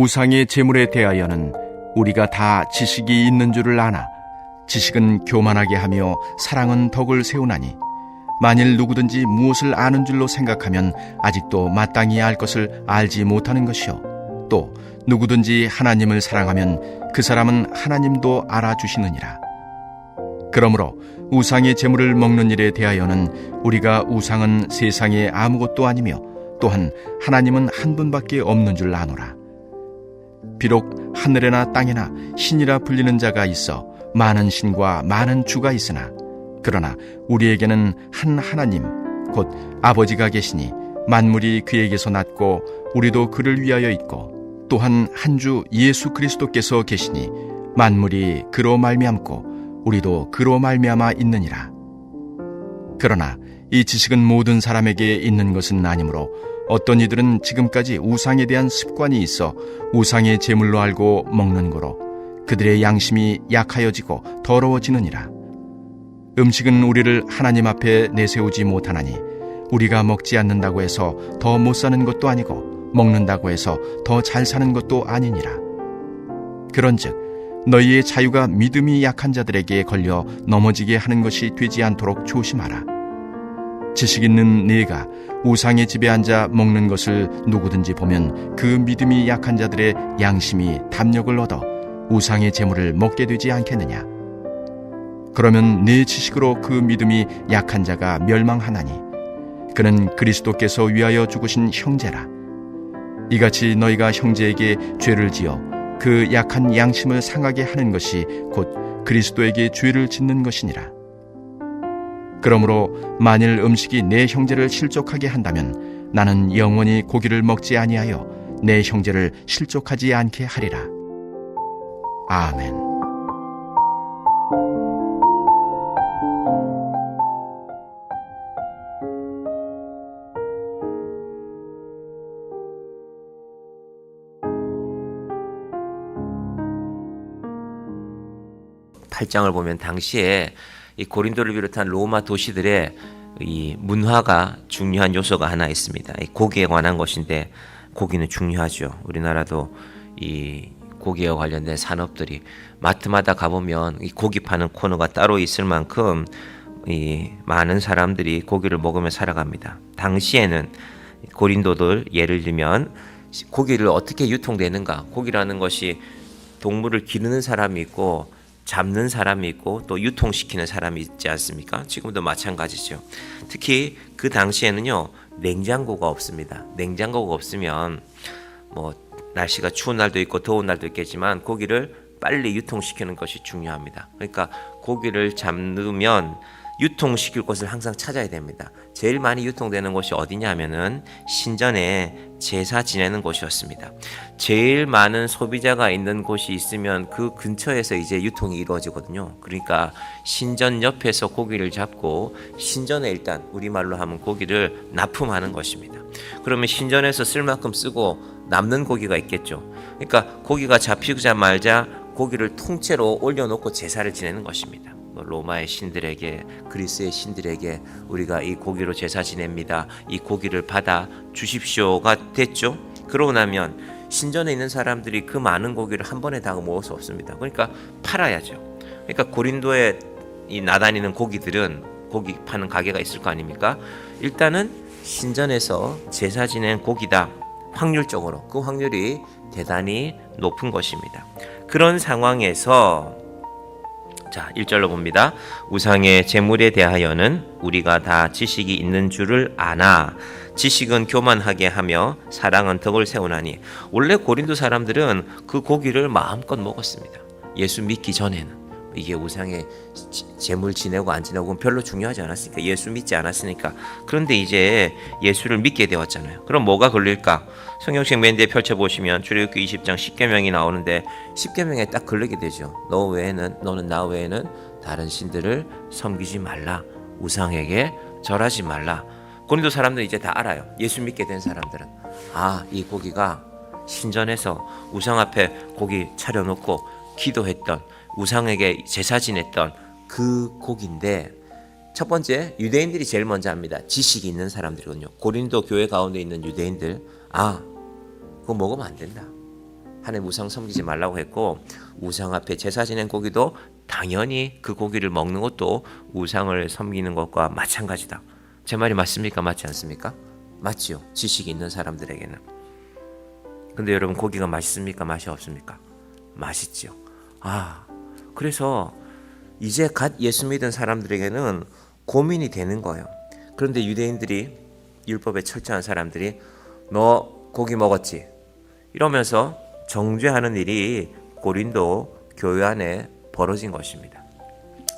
우상의 제물에 대하여는 우리가 다 지식이 있는 줄을 아나 지식은 교만하게 하며 사랑은 덕을 세우나니 만일 누구든지 무엇을 아는 줄로 생각하면 아직도 마땅히 알 것을 알지 못하는 것이요 또 누구든지 하나님을 사랑하면 그 사람은 하나님도 알아주시느니라. 그러므로 우상의 제물을 먹는 일에 대하여는 우리가 우상은 세상에 아무것도 아니며 또한 하나님은 한 분밖에 없는 줄 아노라. 비록 하늘에나 땅에나 신이라 불리는 자가 있어 많은 신과 많은 주가 있으나 그러나 우리에게는 한 하나님 곧 아버지가 계시니 만물이 그에게서 났고 우리도 그를 위하여 있고 또한 한 주 예수 그리스도께서 계시니 만물이 그로 말미암고 우리도 그로 말미암아 있느니라. 그러나 이 지식은 모든 사람에게 있는 것은 아니므로 어떤 이들은 지금까지 우상에 대한 습관이 있어 우상의 제물로 알고 먹는 거로 그들의 양심이 약하여지고 더러워지느니라. 음식은 우리를 하나님 앞에 내세우지 못하나니 우리가 먹지 않는다고 해서 더 못 사는 것도 아니고 먹는다고 해서 더 잘 사는 것도 아니니라. 그런즉 너희의 자유가 믿음이 약한 자들에게 걸려 넘어지게 하는 것이 되지 않도록 조심하라. 지식 있는 네가 우상의 집에 앉아 먹는 것을 누구든지 보면 그 믿음이 약한 자들의 양심이 담력을 얻어 우상의 제물을 먹게 되지 않겠느냐. 그러면 네 지식으로 그 믿음이 약한 자가 멸망하나니 그는 그리스도께서 위하여 죽으신 형제라. 이같이 너희가 형제에게 죄를 지어 그 약한 양심을 상하게 하는 것이 곧 그리스도에게 죄를 짓는 것이니라. 그러므로 만일 음식이 내 형제를 실족하게 한다면 나는 영원히 고기를 먹지 아니하여 내 형제를 실족하지 않게 하리라. 아멘. 팔장을 보면 당시에 이 고린도를 비롯한 로마 도시들의 이 문화가 중요한 요소가 하나 있습니다. 이 고기에 관한 것인데 고기는 중요하죠. 우리나라도 이 고기와 관련된 산업들이 마트마다 가보면 이 고기 파는 코너가 따로 있을 만큼 이 많은 사람들이 고기를 먹으며 살아갑니다. 당시에는 고린도들 예를 들면 고기를 어떻게 유통되는가, 고기라는 것이 동물을 기르는 사람이 있고 잡는 사람이 있고 또 유통시키는 사람이 있지 않습니까? 지금도 마찬가지죠. 특히 그 당시에는요, 냉장고가 없습니다. 냉장고가 없으면 뭐 날씨가 추운 날도 있고 더운 날도 있겠지만 고기를 빨리 유통시키는 것이 중요합니다. 그러니까 고기를 잡으면 유통시킬 곳을 항상 찾아야 됩니다. 제일 많이 유통되는 곳이 어디냐 하면은 신전에 제사 지내는 곳이었습니다. 제일 많은 소비자가 있는 곳이 있으면 그 근처에서 이제 유통이 이루어지거든요. 그러니까 신전 옆에서 고기를 잡고 신전에 일단 우리말로 하면 고기를 납품하는 것입니다. 그러면 신전에서 쓸 만큼 쓰고 남는 고기가 있겠죠. 그러니까 고기가 잡히자마자 고기를 통째로 올려놓고 제사를 지내는 것입니다. 로마의 신들에게, 그리스의 신들에게 우리가 이 고기로 제사 지냅니다. 이 고기를 받아 주십시오가 됐죠. 그러고 나면 신전에 있는 사람들이 그 많은 고기를 한 번에 다 모을 수 없습니다. 그러니까 팔아야죠. 그러니까 고린도에 이 나다니는 고기들은 고기 파는 가게가 있을 거 아닙니까? 일단은 신전에서 제사 지낸 고기다. 확률적으로 그 확률이 대단히 높은 것입니다. 그런 상황에서 자, 1절로 봅니다. 우상의 제물에 대하여는 우리가 다 지식이 있는 줄을 아나 지식은 교만하게 하며 사랑은 덕을 세우나니. 원래 고린도 사람들은 그 고기를 마음껏 먹었습니다. 예수 믿기 전에는. 이게 우상의 제물 지내고 안 지내고 별로 중요하지 않았으니까, 예수 믿지 않았으니까. 그런데 이제 예수를 믿게 되었잖아요. 그럼 뭐가 걸릴까? 성경책 맨 뒤에 펼쳐보시면 출애굽기 20장 10계명이 나오는데 10계명에 딱 걸리게 되죠. 너는 나 외에는 다른 신들을 섬기지 말라. 우상에게 절하지 말라. 고린도 사람들은 이제 다 알아요. 예수 믿게 된 사람들은. 아, 이 고기가 신전에서 우상 앞에 고기 차려놓고 기도했던, 우상에게 제사 지냈던 그 고기인데, 첫 번째 유대인들이 제일 먼저 합니다. 지식이 있는 사람들이거든요. 고린도 교회 가운데 있는 유대인들, 아, 그거 먹으면 안 된다. 하나님 우상 섬기지 말라고 했고, 우상 앞에 제사 지낸 고기도 당연히 그 고기를 먹는 것도 우상을 섬기는 것과 마찬가지다. 제 말이 맞습니까? 맞지 않습니까? 맞지요. 지식이 있는 사람들에게는. 근데 여러분, 고기가 맛있습니까? 맛이 없습니까? 맛있지요. 그래서 이제 갓 예수 믿은 사람들에게는 고민이 되는 거예요. 그런데 유대인들이, 율법에 철저한 사람들이 너 고기 먹었지? 이러면서 정죄하는 일이 고린도 교회 안에 벌어진 것입니다.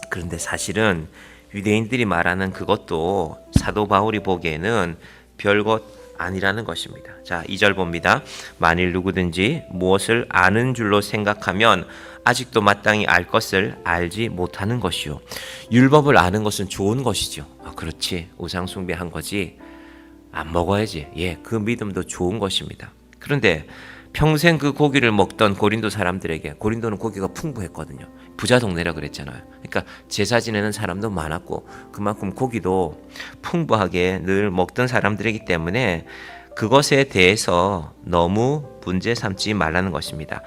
그런데 사실은 유대인들이 말하는 그것도 사도 바울이 보기에는 별것 아니라는 것입니다. 자, 2절 봅니다. 만일 누구든지 무엇을 아는 줄로 생각하면 아직도 마땅히 알 것을 알지 못하는 것이요. 율법을 아는 것은 좋은 것이죠. 그렇지. 우상 숭배한 거지. 안 먹어야지. 그 믿음도 좋은 것입니다. 그런데 평생 그 고기를 먹던 고린도 사람들에게, 고린도는 고기가 풍부했거든요. 부자 동네라 그랬잖아요. 그러니까 제사 지내는 사람도 많았고 그만큼 고기도 풍부하게 늘 먹던 사람들이기 때문에 그것에 대해서 너무 문제 삼지 말라는 것입니다.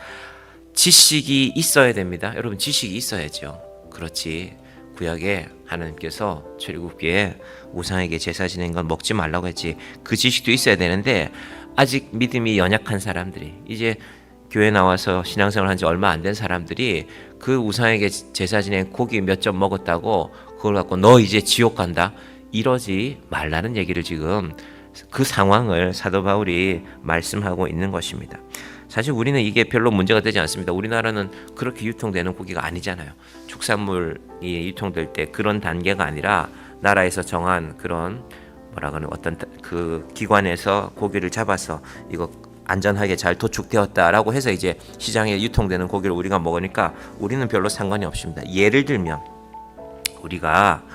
지식이 있어야 됩니다. 여러분, 지식이 있어야죠. 그렇지. 구약에 하나님께서 출애굽기에 우상에게 제사 지낸 건 먹지 말라고 했지. 그 지식도 있어야 되는데 아직 믿음이 연약한 사람들이, 이제 교회 나와서 신앙생활 한 지 얼마 안 된 사람들이 그 우상에게 제사 지낸 고기 몇 점 먹었다고 그걸 갖고 너 이제 지옥 간다, 이러지 말라는 얘기를 지금 그 상황을 사도 바울이 말씀하고 있는 것입니다. 사실 우리는 이게 별로 문제가 되지 않습니다. 우리나라는 그렇게 유통되는 고기가 아니잖아요. 축산물이 유통될 때 그런 단계가 아니라 나라에서 정한 그런 어떤 그 기관에서 고기를 잡아서 이거 안전하게 잘 도축되었다라고 해서 이제 시장에 유통되는 고기를 우리가 먹으니까 우리는 별로 상관이 없습니다. 예를 들면 우리가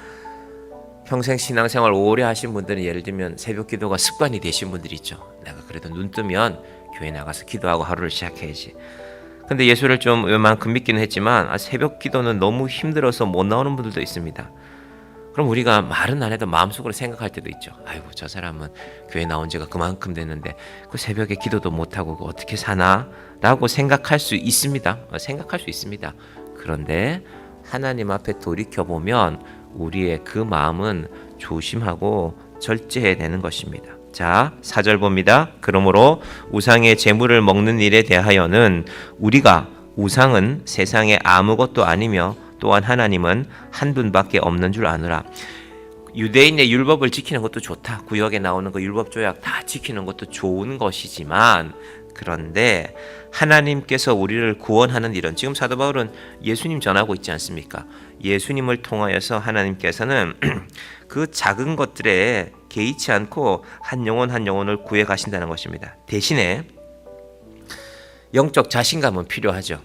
평생 신앙생활 오래 하신 분들은, 예를 들면 새벽 기도가 습관이 되신 분들이 있죠. 내가 그래도 눈 뜨면 교회 나가서 기도하고 하루를 시작해야지. 근데 예수를 좀 웬만큼 믿기는 했지만 새벽 기도는 너무 힘들어서 못 나오는 분들도 있습니다. 그럼 우리가 말은 안 해도 마음속으로 생각할 때도 있죠. 아이고, 저 사람은 교회 나온 지가 그만큼 됐는데 그 새벽에 기도도 못하고 어떻게 사나? 라고 생각할 수 있습니다. 생각할 수 있습니다. 그런데 하나님 앞에 돌이켜보면 우리의 그 마음은 조심하고 절제해야 되는 것입니다. 자, 4절 봅니다. 그러므로 우상의 제물을 먹는 일에 대하여는 우리가 우상은 세상에 아무것도 아니며 또한 하나님은 한 분밖에 없는 줄 아노라. 유대인의 율법을 지키는 것도 좋다. 구역에 나오는 그 율법 조약 다 지키는 것도 좋은 것이지만, 그런데 하나님께서 우리를 구원하는 일은, 지금 사도 바울은 예수님 전하고 있지 않습니까? 예수님을 통하여서 하나님께서는 그 작은 것들에 개의치 않고 한 영혼 한 영혼을 구해 가신다는 것입니다. 대신에 영적 자신감은 필요하죠.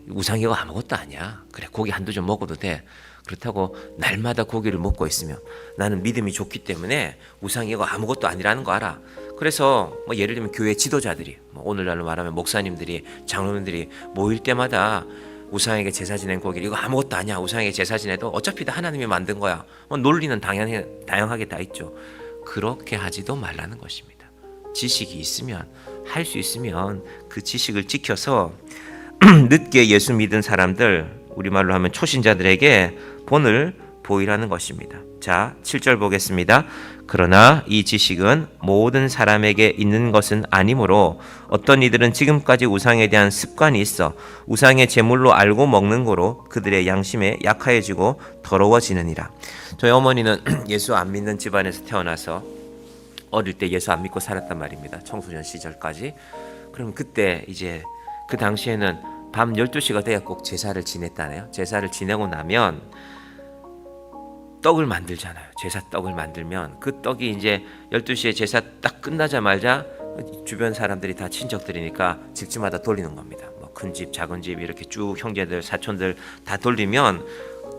우상이가 아무것도 아니야. 그래, 고기 한두 점 먹어도 돼. 그렇다고 날마다 고기를 먹고 있으면 나는 믿음이 좋기 때문에 우상이가 아무것도 아니라는 거 알아. 그래서 예를 들면 교회 지도자들이, 오늘날로 말하면 목사님들이, 장로님들이 모일 때마다 우상에게 제사 지낸 고기, 이거 아무것도 아니야. 우상에게 제사 지내도 어차피 다 하나님이 만든 거야. 논리는 다양하게 다 있죠. 그렇게 하지도 말라는 것입니다. 지식이 있으면, 할 수 있으면 그 지식을 지켜서 늦게 예수 믿은 사람들, 우리말로 하면 초신자들에게 본을 보이라는 것입니다. 자, 7절 보겠습니다. 그러나 이 지식은 모든 사람에게 있는 것은 아니므로 어떤 이들은 지금까지 우상에 대한 습관이 있어 우상의 제물로 알고 먹는 거로 그들의 양심에 약하여지고 더러워지느니라. 저희 어머니는 예수 안 믿는 집안에서 태어나서 어릴 때 예수 안 믿고 살았단 말입니다. 청소년 시절까지. 그럼 그때 이제 그 당시에는 밤 12시가 돼야 꼭 제사를 지냈다네요. 제사를 지내고 나면 떡을 만들잖아요. 제사 떡을 만들면 그 떡이 이제 12시에 제사 딱 끝나자마자 주변 사람들이 다 친척들이니까 집집마다 돌리는 겁니다. 큰 집, 작은 집 이렇게 쭉 형제들, 사촌들 다 돌리면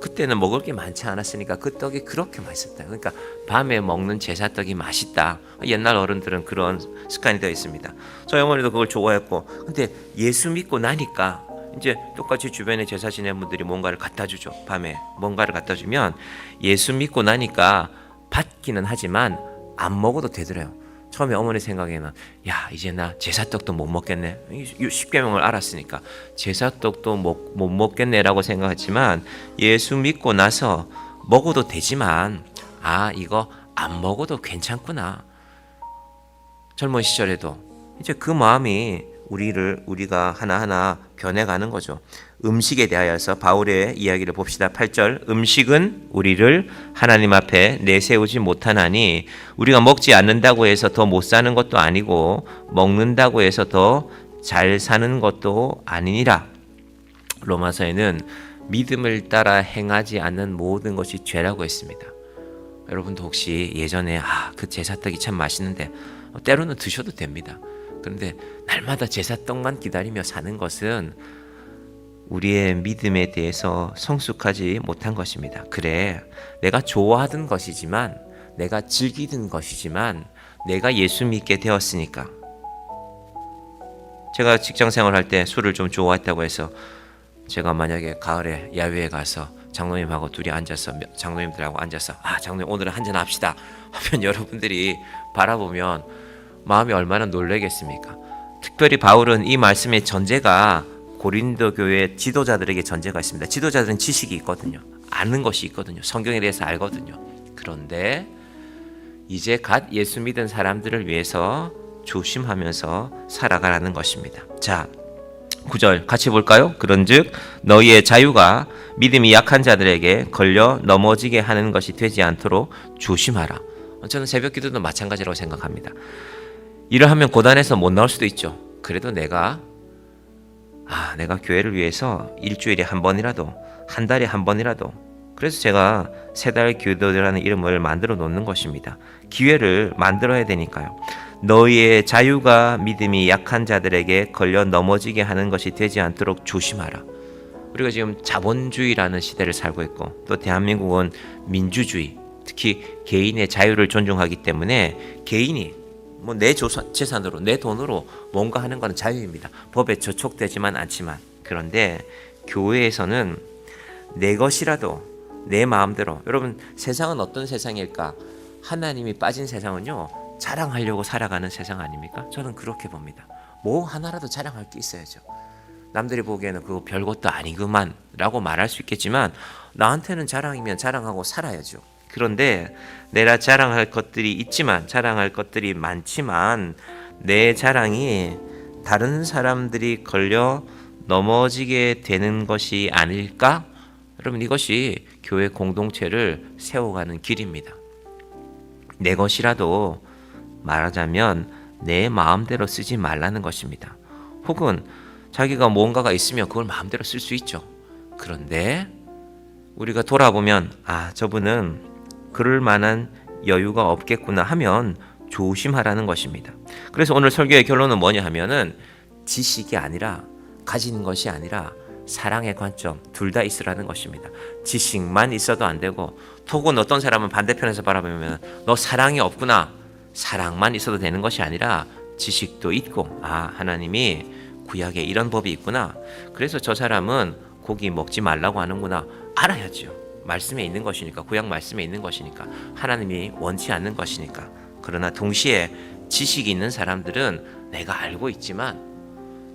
그때는 먹을 게 많지 않았으니까 그 떡이 그렇게 맛있었다. 그러니까 밤에 먹는 제사떡이 맛있다. 옛날 어른들은 그런 습관이 되어 있습니다. 저희 어머니도 그걸 좋아했고, 근데 예수 믿고 나니까 이제 똑같이 주변에 제사 지낸 분들이 뭔가를 갖다 주죠. 밤에 뭔가를 갖다 주면 예수 믿고 나니까 받기는 하지만 안 먹어도 되더래요. 처음에 어머니 생각에는 야 이제 나 제사떡도 못 먹겠네. 십계명을 알았으니까 제사떡도 못 먹겠네라고 생각했지만 예수 믿고 나서 먹어도 되지만 이거 안 먹어도 괜찮구나. 젊은 시절에도 이제 그 마음이 우리가 하나하나 변해가는 거죠. 음식에 대하여서 바울의 이야기를 봅시다. 8절 음식은 우리를 하나님 앞에 내세우지 못하나니 우리가 먹지 않는다고 해서 더 못 사는 것도 아니고 먹는다고 해서 더 잘 사는 것도 아니니라. 로마서에는 믿음을 따라 행하지 않는 모든 것이 죄라고 했습니다. 여러분도 혹시 예전에 그 제사떡이 참 맛있는데 때로는 드셔도 됩니다. 그런데 날마다 제사떡만 기다리며 사는 것은 우리의 믿음에 대해서 성숙하지 못한 것입니다. 그래, 내가 좋아하던 것이지만, 내가 즐기던 것이지만, 내가 예수 믿게 되었으니까. 제가 직장 생활할 때 술을 좀 좋아했다고 해서 제가 만약에 가을에 야외에 가서 장로님하고 둘이 앉아서 장로님들하고 앉아서 장로님 오늘은 한잔 합시다 하면 여러분들이 바라보면 마음이 얼마나 놀라겠습니까? 특별히 바울은 이 말씀의 전제가 고린도 교회 지도자들에게 전제가 있습니다. 지도자들은 지식이 있거든요. 아는 것이 있거든요. 성경에 대해서 알거든요. 그런데 이제 갓 예수 믿은 사람들을 위해서 조심하면서 살아가라는 것입니다. 자, 9절 같이 볼까요? 그런즉 너희의 자유가 믿음이 약한 자들에게 걸려 넘어지게 하는 것이 되지 않도록 조심하라. 저는 새벽 기도도 마찬가지라고 생각합니다. 일을 하면 고단해서 못 나올 수도 있죠. 그래도 내가 교회를 위해서 일주일에 한 번이라도, 한 달에 한 번이라도, 그래서 제가 세달 기도라는 이름을 만들어 놓는 것입니다. 기회를 만들어야 되니까요. 너희의 자유가 믿음이 약한 자들에게 걸려 넘어지게 하는 것이 되지 않도록 조심하라. 우리가 지금 자본주의라는 시대를 살고 있고 또 대한민국은 민주주의, 특히 개인의 자유를 존중하기 때문에 개인이 내 재산으로, 내 돈으로 뭔가 하는 것은 자유입니다. 법에 저촉되지만 않지만. 그런데 교회에서는 내 것이라도 내 마음대로. 여러분, 세상은 어떤 세상일까? 하나님이 빠진 세상은요, 자랑하려고 살아가는 세상 아닙니까? 저는 그렇게 봅니다. 뭐 하나라도 자랑할 게 있어야죠. 남들이 보기에는 그거 별것도 아니구만 라고 말할 수 있겠지만 나한테는 자랑이면 자랑하고 살아야죠. 그런데 내가 자랑할 것들이 있지만, 자랑할 것들이 많지만 내 자랑이 다른 사람들이 걸려 넘어지게 되는 것이 아닐까? 여러분, 이것이 교회 공동체를 세워가는 길입니다. 내 것이라도 말하자면 내 마음대로 쓰지 말라는 것입니다. 혹은 자기가 뭔가가 있으면 그걸 마음대로 쓸 수 있죠. 그런데 우리가 돌아보면 저분은 그럴 만한 여유가 없겠구나 하면 조심하라는 것입니다. 그래서 오늘 설교의 결론은 뭐냐 하면은 지식이 아니라, 가지는 것이 아니라 사랑의 관점, 둘 다 있으라는 것입니다. 지식만 있어도 안 되고, 혹은 어떤 사람은 반대편에서 바라보면 너 사랑이 없구나, 사랑만 있어도 되는 것이 아니라 지식도 있고, 하나님이 구약에 이런 법이 있구나, 그래서 저 사람은 고기 먹지 말라고 하는구나, 알아야죠. 말씀에 있는 것이니까, 구약 말씀에 있는 것이니까, 하나님이 원치 않는 것이니까. 그러나 동시에 지식이 있는 사람들은 내가 알고 있지만,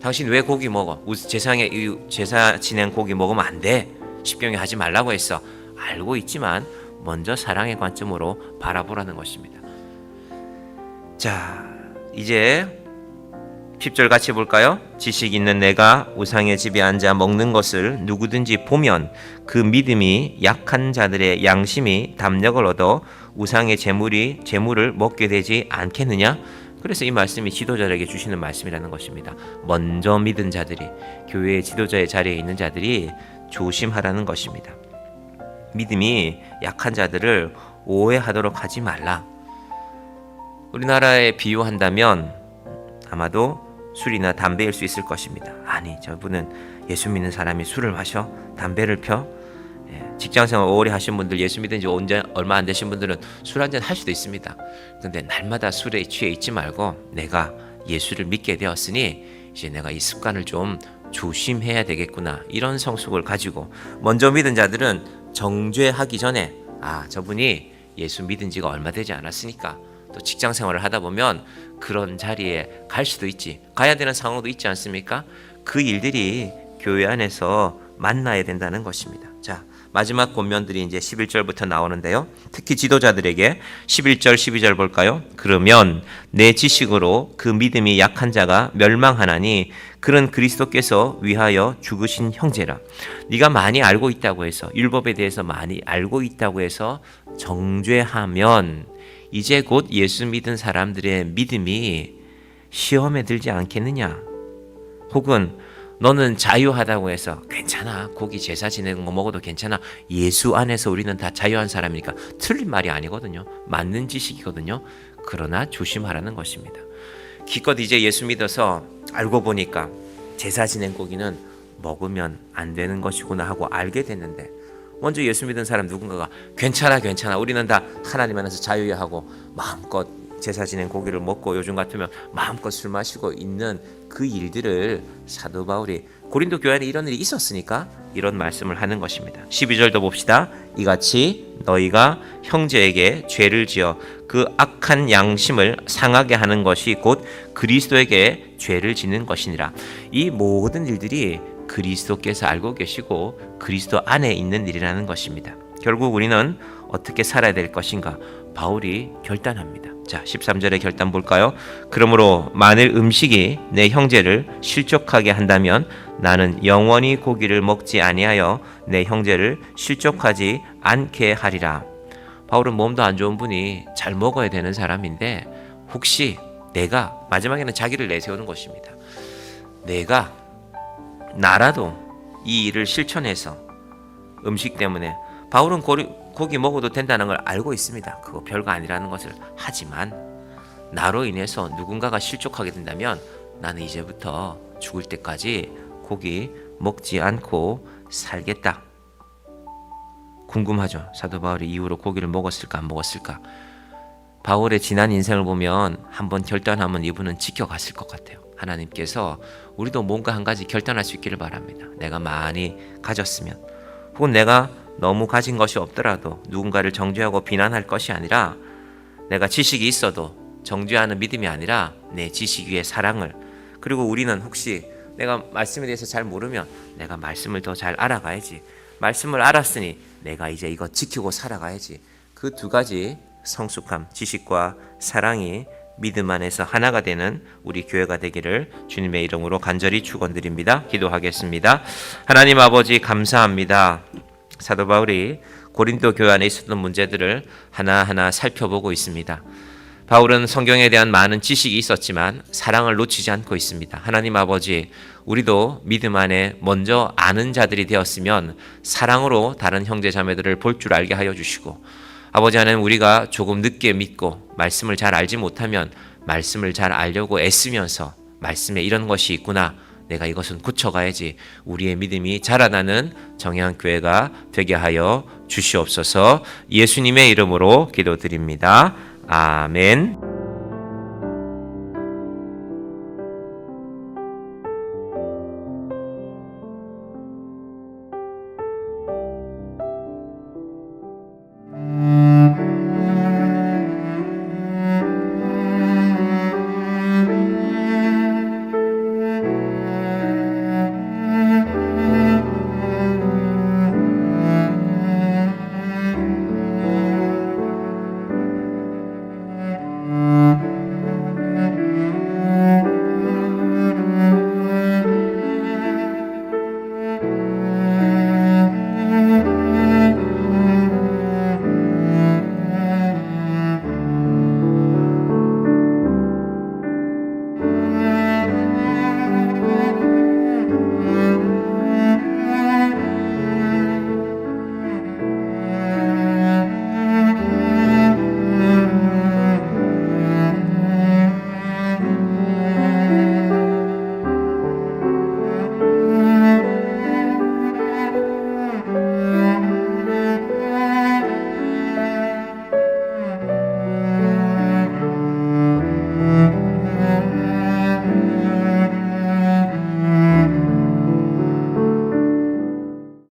당신 왜 고기 먹어? 제사 지낸 고기 먹으면 안 돼. 십계명에 하지 말라고 했어. 알고 있지만 먼저 사랑의 관점으로 바라보라는 것입니다. 자, 이제 10절 같이 볼까요? 지식 있는 내가 우상의 집에 앉아 먹는 것을 누구든지 보면 그 믿음이 약한 자들의 양심이 담력을 얻어 우상의 재물을 먹게 되지 않겠느냐? 그래서 이 말씀이 지도자에게 주시는 말씀이라는 것입니다. 먼저 믿은 자들이, 교회의 지도자의 자리에 있는 자들이 조심하라는 것입니다. 믿음이 약한 자들을 오해하도록 하지 말라. 우리나라에 비유한다면 아마도 술이나 담배일 수 있을 것입니다. 아니, 저분은 예수 믿는 사람이 술을 마셔? 담배를 펴? 직장생활 오래 하신 분들, 예수 믿은 지 얼마 안 되신 분들은 술 한잔 할 수도 있습니다. 그런데 날마다 술에 취해 있지 말고, 내가 예수를 믿게 되었으니 이제 내가 이 습관을 좀 조심해야 되겠구나, 이런 성숙을 가지고, 먼저 믿은 자들은 정죄하기 전에 저분이 예수 믿은 지가 얼마 되지 않았으니까 또 직장 생활을 하다 보면 그런 자리에 갈 수도 있지, 가야 되는 상황도 있지 않습니까? 그 일들이 교회 안에서 만나야 된다는 것입니다. 자, 마지막 권면들이 이제 11절부터 나오는데요. 특히 지도자들에게 11절, 12절 볼까요? 그러면 내 지식으로 그 믿음이 약한 자가 멸망하나니 그는 그리스도께서 위하여 죽으신 형제라. 네가 많이 알고 있다고 해서, 율법에 대해서 많이 알고 있다고 해서 정죄하면 이제 곧 예수 믿은 사람들의 믿음이 시험에 들지 않겠느냐? 혹은 너는 자유하다고 해서 괜찮아, 고기 제사 지내는 거 먹어도 괜찮아, 예수 안에서 우리는 다 자유한 사람이니까, 틀린 말이 아니거든요. 맞는 지식이거든요. 그러나 조심하라는 것입니다. 기껏 이제 예수 믿어서 알고 보니까 제사 지낸 고기는 먹으면 안 되는 것이구나 하고 알게 됐는데, 먼저 예수 믿은 사람 누군가가 괜찮아 우리는 다 하나님 안에서 자유야 하고 마음껏 제사 지낸 고기를 먹고 요즘 같으면 마음껏 술 마시고 있는 그 일들을 사도 바울이 고린도 교회 안에 이런 일이 있었으니까 이런 말씀을 하는 것입니다. 12절도 봅시다. 이같이 너희가 형제에게 죄를 지어 그 악한 양심을 상하게 하는 것이 곧 그리스도에게 죄를 짓는 것이니라. 이 모든 일들이 그리스도께서 알고 계시고 그리스도 안에 있는 일이라는 것입니다. 결국 우리는 어떻게 살아야 될 것인가? 바울이 결단합니다. 자, 13절의 결단 볼까요? 그러므로 만일 음식이 내 형제를 실족하게 한다면 나는 영원히 고기를 먹지 아니하여 내 형제를 실족하지 않게 하리라. 바울은 몸도 안 좋은 분이 잘 먹어야 되는 사람인데, 혹시 내가, 마지막에는 자기를 내세우는 것입니다. 나라도 이 일을 실천해서 음식 때문에, 바울은 고기 먹어도 된다는 걸 알고 있습니다. 그거 별거 아니라는 것을. 하지만 나로 인해서 누군가가 실족하게 된다면 나는 이제부터 죽을 때까지 고기 먹지 않고 살겠다. 궁금하죠? 사도 바울이 이후로 고기를 먹었을까 안 먹었을까? 바울의 지난 인생을 보면 한번 결단하면 이분은 지켜갔을 것 같아요. 하나님께서 우리도 뭔가 한 가지 결단할 수 있기를 바랍니다. 내가 많이 가졌으면, 혹은 내가 너무 가진 것이 없더라도 누군가를 정죄하고 비난할 것이 아니라, 내가 지식이 있어도 정죄하는 믿음이 아니라 내 지식 위에 사랑을, 그리고 우리는 혹시 내가 말씀에 대해서 잘 모르면 내가 말씀을 더 잘 알아가야지, 말씀을 알았으니 내가 이제 이거 지키고 살아가야지. 그 두 가지 성숙함, 지식과 사랑이 믿음 안에서 하나가 되는 우리 교회가 되기를 주님의 이름으로 간절히 축원드립니다. 기도하겠습니다. 하나님 아버지, 감사합니다. 사도 바울이 고린도 교회 안에 있었던 문제들을 하나하나 살펴보고 있습니다. 바울은 성경에 대한 많은 지식이 있었지만 사랑을 놓치지 않고 있습니다. 하나님 아버지, 우리도 믿음 안에 먼저 아는 자들이 되었으면 사랑으로 다른 형제 자매들을 볼 줄 알게 하여 주시고, 아버지 하나님, 우리가 조금 늦게 믿고 말씀을 잘 알지 못하면 말씀을 잘 알려고 애쓰면서 말씀에 이런 것이 있구나, 내가 이것은 고쳐가야지, 우리의 믿음이 자라나는 정향교회가 되게 하여 주시옵소서. 예수님의 이름으로 기도드립니다. 아멘.